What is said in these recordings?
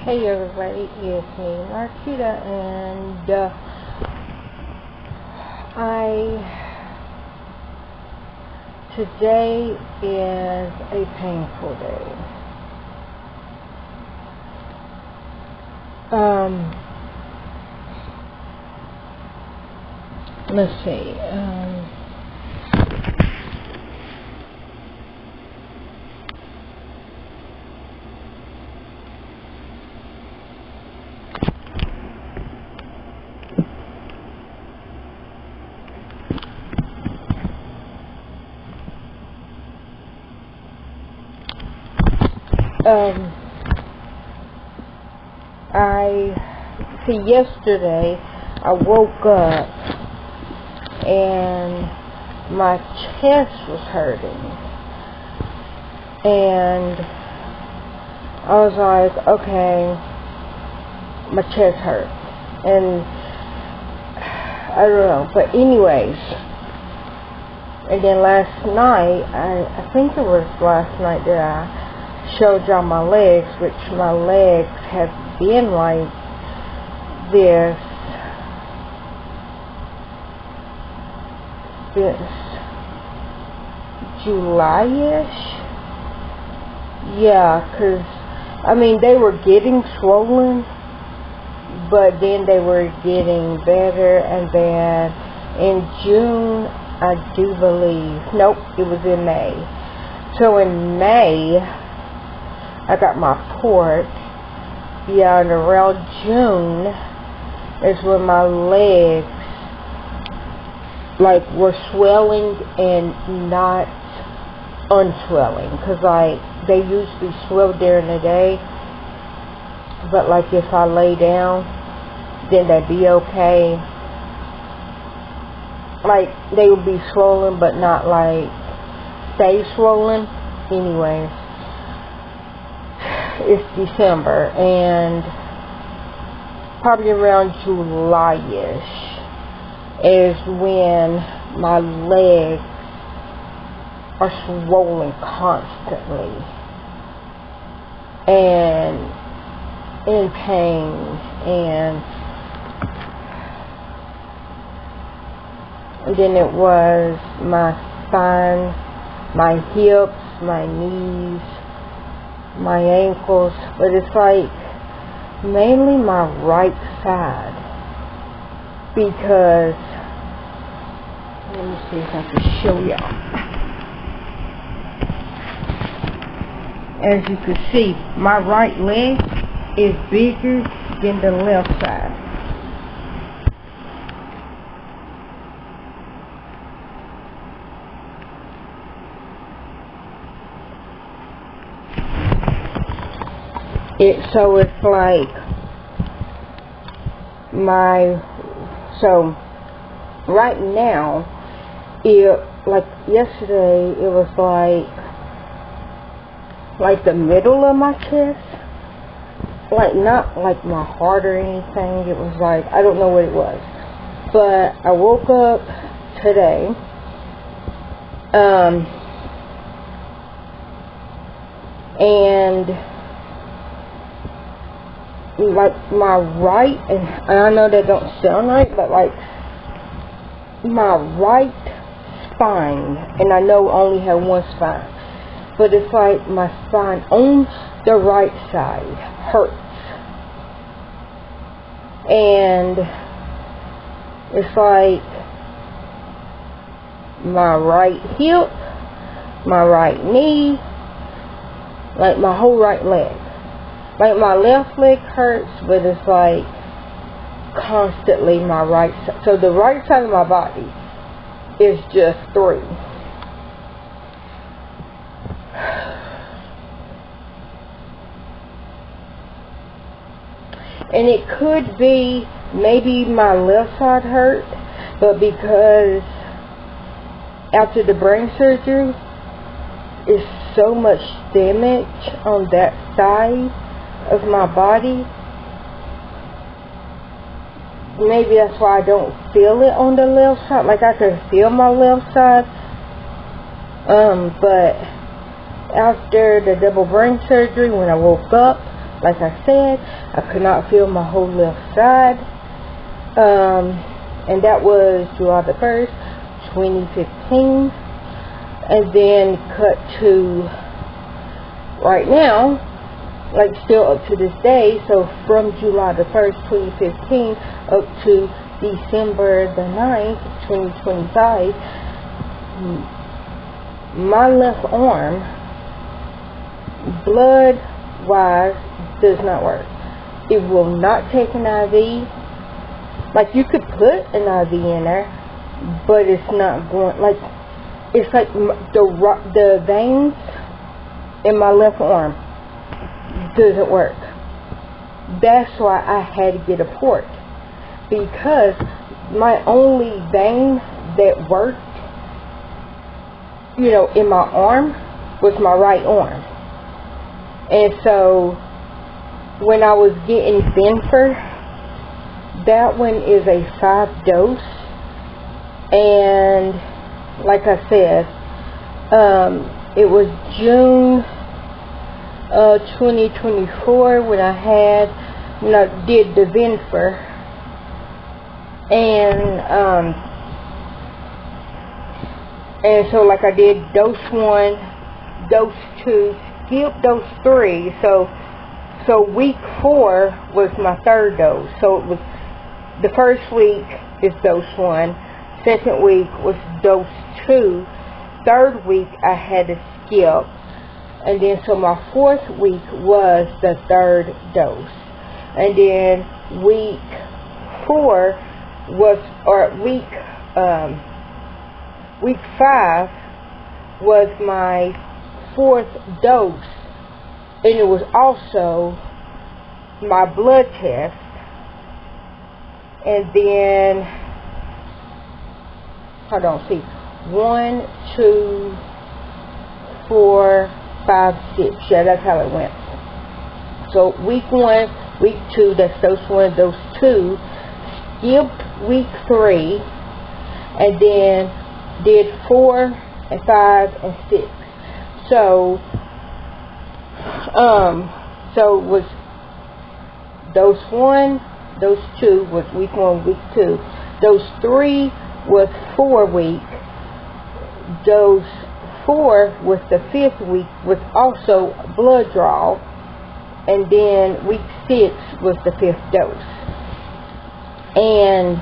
Hey everybody, it's me, Marquita, and today is a painful day. Let's see, yesterday I woke up and my chest was hurting, and I was like, okay, my chest hurts, and I don't know, but anyways, and then last night, I think it was last night that I showed y'all my legs, which my legs have been like this since July-ish. Yeah, because, I mean, they were getting swollen, but then they were getting better, and then in June, I do believe, nope, it was in May. So in May, I got my port, yeah, and around June is when my legs, like, were swelling and not unswelling, because, like, they usually swell during the day, but, like, if I lay down, then they'd be okay. Like, they would be swollen, but not, like, stay swollen. Anyways, it's December, and probably around July-ish is when my legs are swollen constantly and in pain, and then it was my spine, my hips, my knees, my ankles, but it's like mainly my right side, because let me see if I can show y'all. As you can see, my right leg is bigger than the left side. So it's like so right now, like yesterday, it was like the middle of my chest, like not like my heart or anything. It was like, I don't know what it was, but I woke up today, and like my right, and I know that don't sound right, but like my right spine, and I know I only have one spine, but it's like my spine on the right side hurts, and it's like my right hip, my right knee, like my whole right leg. Like my left leg hurts, but it's like constantly my right side. So the right side of my body is just 3. And it could be maybe my left side hurt, but because after the brain surgery, is so much damage on that side of my body, maybe that's why I don't feel it on the left side. Like, I can feel my left side, but after the double brain surgery, when I woke up, like I said, I could not feel my whole left side. And that was July the 1st, 2015. And then cut to right now, like still up to this day. So from July the 1st, 2015 up to December the 9th, 2025, my left arm, blood-wise, does not work. It will not take an IV. Like, you could put an IV in there, but it's not going, like, it's like the veins in my left arm doesn't work. That's why I had to get a port, because my only vein that worked, you know, in my arm was my right arm. And so when I was getting Ventfor, that one is a 5 dose, and like I said, it was June 2024 when I did the Ventfor, and so like I did dose 1, dose 2, skipped dose 3, so week 4 was my 3rd dose. So it was, the first week is dose 1, second week was dose 2, 3rd week I had to skip, and then so my 4th week was the 3rd dose, and then week 4 was, or week 5 was my 4th dose, and it was also my blood test. And then, hold on, see, 1, 2, 4, 5, 6. Yeah, that's how it went. So week 1, week 2, that's dose 1, dose 2. Skipped week 3, and then did 4 and 5 and 6. So it was dose 1, dose 2 was week 1, week 2. Dose 3 was 4 week. Dose 4 was the 5th week, was also blood draw. And then week 6 was the 5th dose. And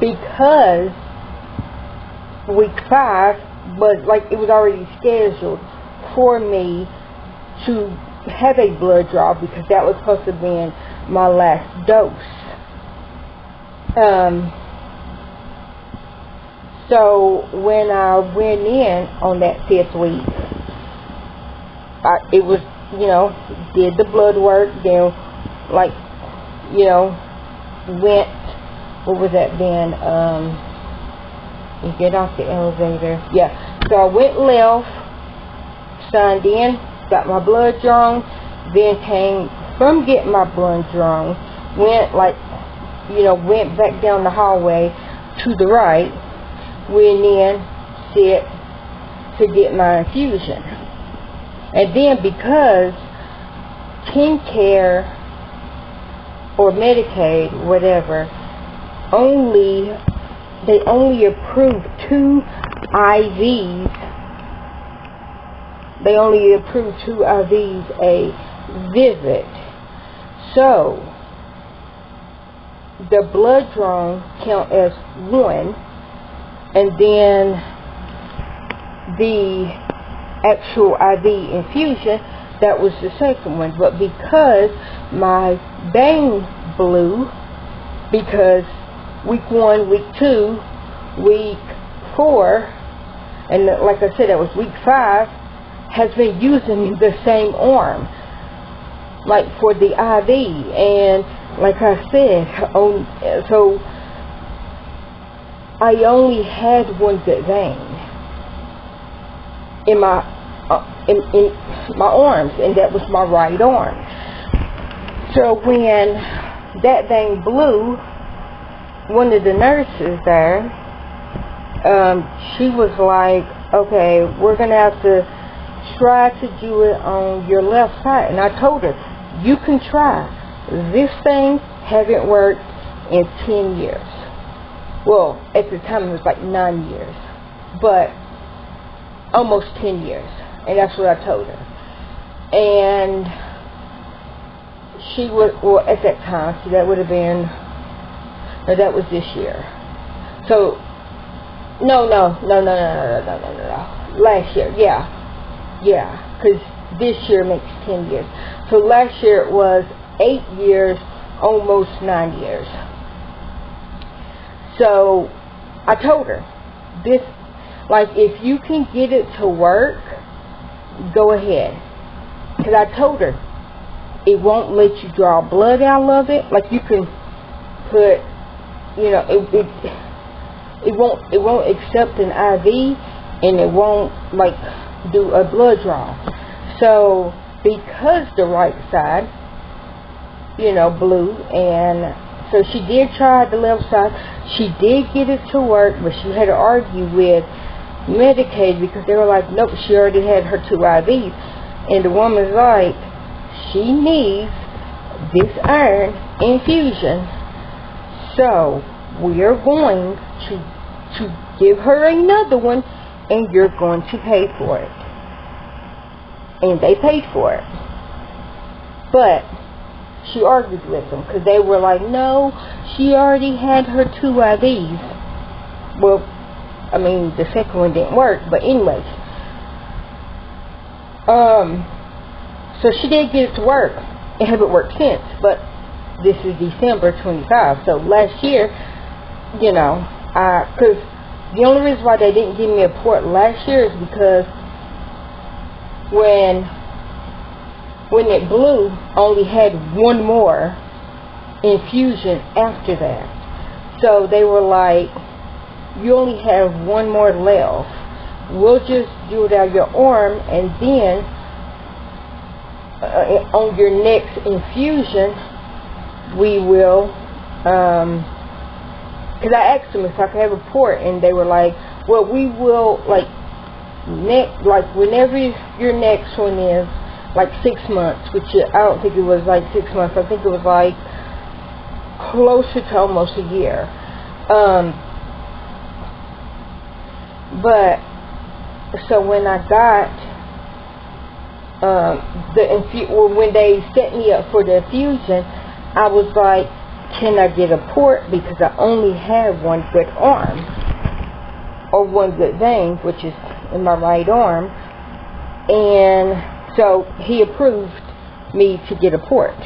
because week 5 was like, it was already scheduled for me to have a blood draw, because that was supposed to be my last dose. So when I went in on that 5th week, it was, you know, did the blood work, then, like, you know, went, what was that then, you get off the elevator, yeah, so I went left, signed in, got my blood drawn, then came from getting my blood drawn, went, like, you know, went back down the hallway to the right, went in, sit to get my infusion. And then because TennCare or Medicaid, whatever, they only approved 2 IVs. They only approved 2 IVs a visit. So the blood drawn count as 1, and then the actual IV infusion, that was the second one. But because my vein blew, because week 1, week 2, week 4, and like I said, that was week 5, has been using the same arm, like for the IV. And like I said, so I only had one good vein in my arms, and that was my right arm. So when that vein blew, one of the nurses there, she was like, okay, we're gonna have to try to do it on your left side. And I told her, you can try. This thing haven't worked in 10 years. Well, at the time it was like 9 years. But almost 10 years. And that's what I told her. And she would, well, at that time, so that would have been, no, that was this year. So, no. Last year, yeah, because this year makes 10 years. So last year it was 8 years, almost 9 years. So I told her, this, like, if you can get it to work, go ahead. Because I told her, it won't let you draw blood out of it. Like, you can put, you know, it won't accept an IV, and it won't, like, do a blood draw. So because the right side, you know, blew, and so she did try the left side. She did get it to work, but she had to argue with Medicaid because they were like, nope, she already had her 2 IVs. And the woman's like, she needs this iron infusion, so we are going to give her another one, and you're going to pay for it. And they paid for it. But she argued with them because they were like, no, she already had her 2 IVs. Well, I mean, the second one didn't work, but anyways. So she did get it to work. It haven't worked since, but this is December 25. So last year, you know, because the only reason why they didn't give me a port last year is because when it blew, I only had one more infusion after that. So they were like, you only have one more left. We'll just do it out your arm, and then on your next infusion, we will, because I asked them if I could have a port, and they were like, well, we will, like whenever your next one is, like 6 months, which I don't think it was like 6 months, I think it was like closer to almost a year. But, so when I got when they set me up for the infusion, I was like, can I get a port? Because I only have one good arm, or one good vein, which is in my right arm. And so he approved me to get a port.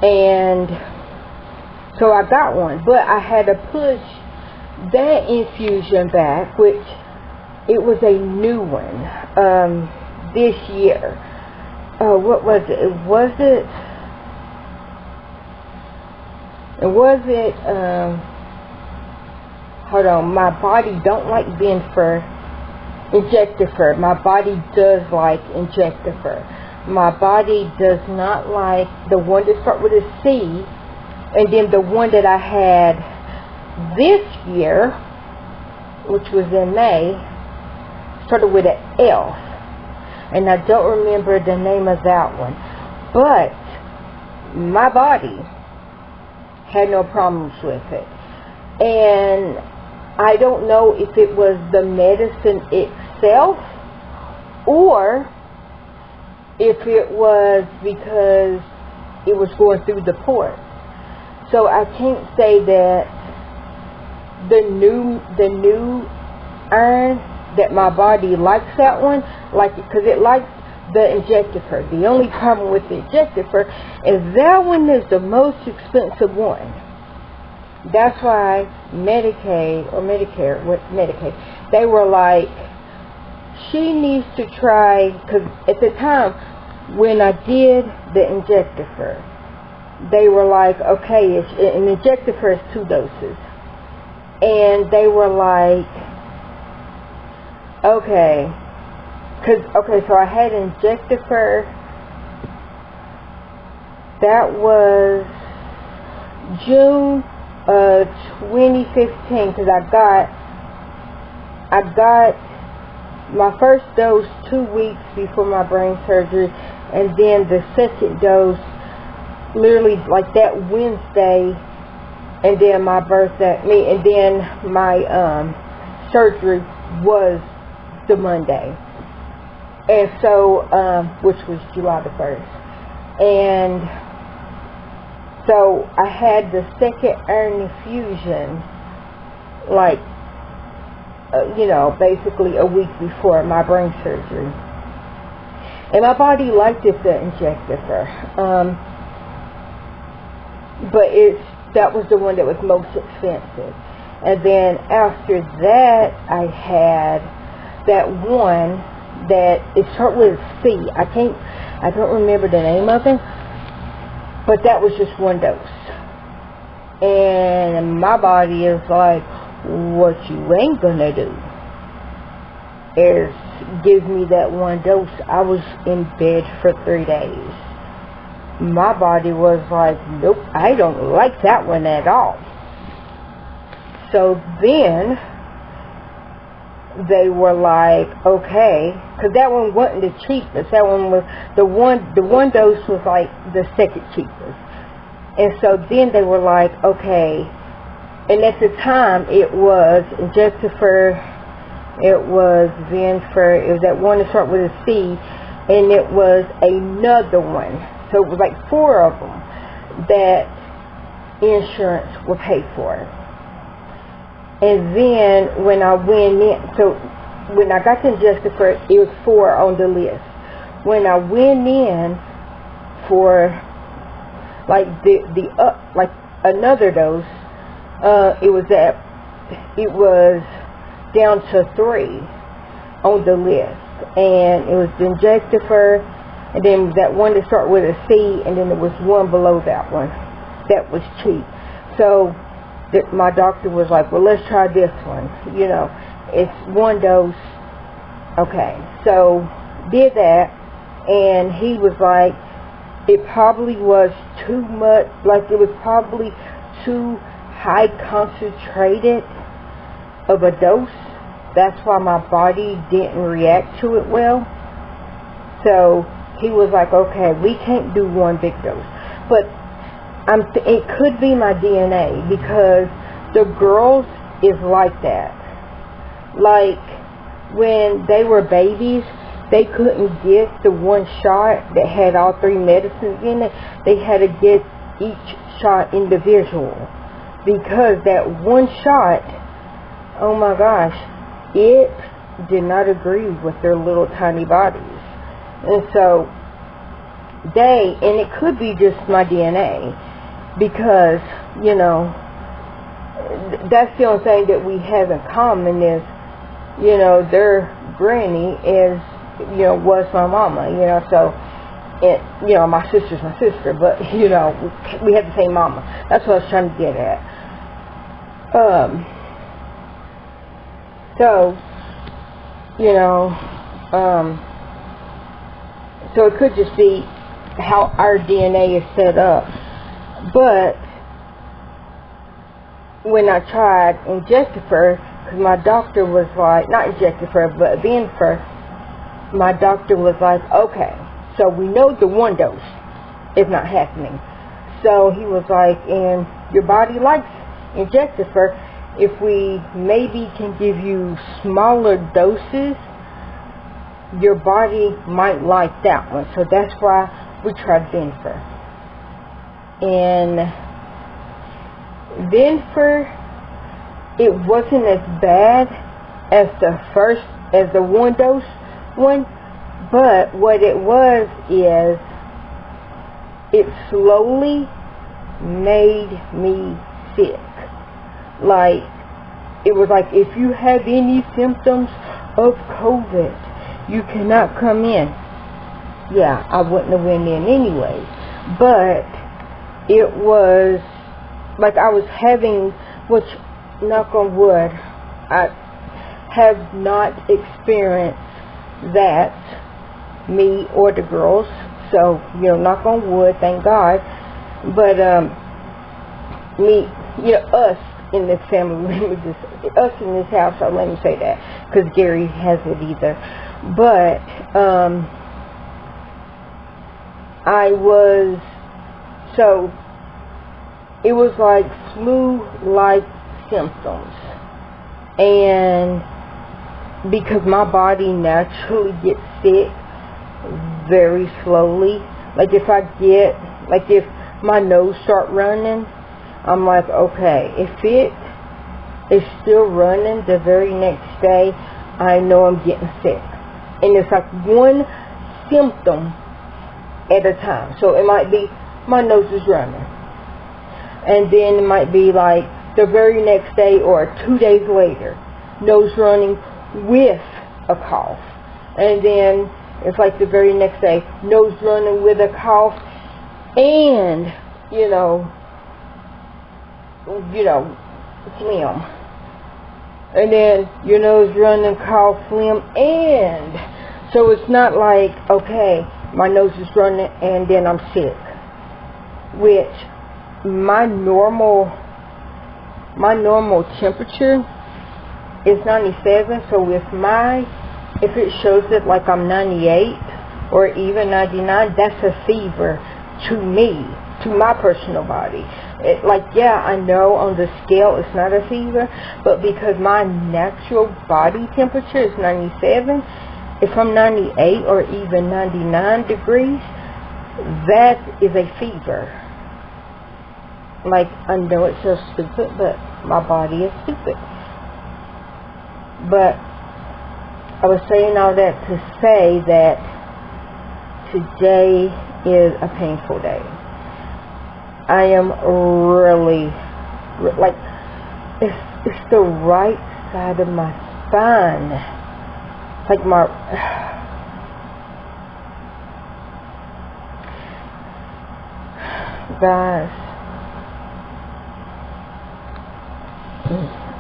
And so I got one, but I had to push that infusion back, which it was a new one this year. What was it? Hold on, my body don't like Injectafer. My body does like Injectafer. My body does not like the one that starts with a C, and then the one that I had this year, which was in May, started with an F, and I don't remember the name of that one. But my body had no problems with it, and I don't know if it was the medicine itself or if it was because it was going through the port. So I can't say that the new iron, that my body likes that one, like, because it likes the Injectafer. The only problem with the Injectafer is that one is the most expensive one. That's why Medicaid, they were like, she needs to try, because at the time when I did the Injectafer, they were like, okay, an Injectafer is 2 doses. And they were like, okay, so I had Injectafer, that was June 2015, because I got my first dose 2 weeks before my brain surgery, and then the second dose literally like that Wednesday, and then my birthday, and then my surgery was the Monday, and so which was July the 1st, and so I had the second iron infusion like basically a week before my brain surgery, and my body liked it to inject it for, but that was the one that was most expensive. And then after that, I had that one that it starts with a C. I don't remember the name of it, but that was just one dose. And my body is like, what you ain't gonna do is give me that one dose. I was in bed for 3 days. My body was like, nope, I don't like that one at all. So then they were like, okay, because that one wasn't the cheapest. That one was the one dose was like the second cheapest. And so then they were like, okay, and at the time it was Injectafer, it was Venfer, it was that one that started with a C, and it was another one. So it was like 4 of them that insurance would pay for. And then when I went in, so when I got the Injectafer, it was 4 on the list. When I went in for like like another dose, it was down to 3 on the list, and it was the Injectafer, and then that one that started with a C, and then there was one below that one that was cheap. So my doctor was like, well, let's try this one. It's 1 dose. Okay, so did that, and he was like, it probably was too much, like it was probably too high concentrated of a dose. That's why my body didn't react to it well. So he was like, okay, we can't do 1 big dose. But it could be my DNA, because the girls is like that. Like when they were babies, they couldn't get the 1 shot that had all 3 medicines in it. They had to get each shot individual, because that 1 shot, oh my gosh, it did not agree with their little tiny bodies. And so and it could be just my DNA, because that's the only thing that we have in common is their granny was my mama, so my sister's my sister, but we have the same mama. That's what I was trying to get at. So it could just be how our DNA is set up. But when I tried Injectafer, because my doctor was like, not Injectafer, but Venfer, my doctor was like, okay, so we know the 1 dose is not happening. So he was like, and your body likes Injectafer. If we maybe can give you smaller doses, your body might like that one. So that's why we tried Venfer. And Venfer, it wasn't as bad as the 1 dose one, but what it was is it slowly made me sick. Like, it was like, if you have any symptoms of COVID, you cannot come in. Yeah, I wouldn't have went in anyway. But it was like I was having, which, knock on wood, I have not experienced that, me or the girls. So, knock on wood, thank God. But us, in this family. Let me just, us in this house, so let me say that, because Gary has it either. But it was like flu-like symptoms, and because my body naturally gets sick very slowly, like if my nose start running, I'm like, okay, if it is still running the very next day, I know I'm getting sick. And it's like one symptom at a time. So it might be my nose is running, and then it might be like the very next day or 2 days later, nose running with a cough, and then it's like the very next day, nose running with a cough, and phlegm, and then your nose running, cough, phlegm, and so it's not like, okay, my nose is running and then I'm sick, which my normal temperature is 97. So if it shows it like I'm 98 or even 99, that's a fever to me, to my personal body. I know on the scale it's not a fever, but because my natural body temperature is 97, if I'm 98 or even 99 degrees, that is a fever. Like, I know it sounds stupid, but my body is stupid. But I was saying all that to say that today is a painful day. I am really, it's the right side of my spine. Like guys,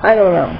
I don't know.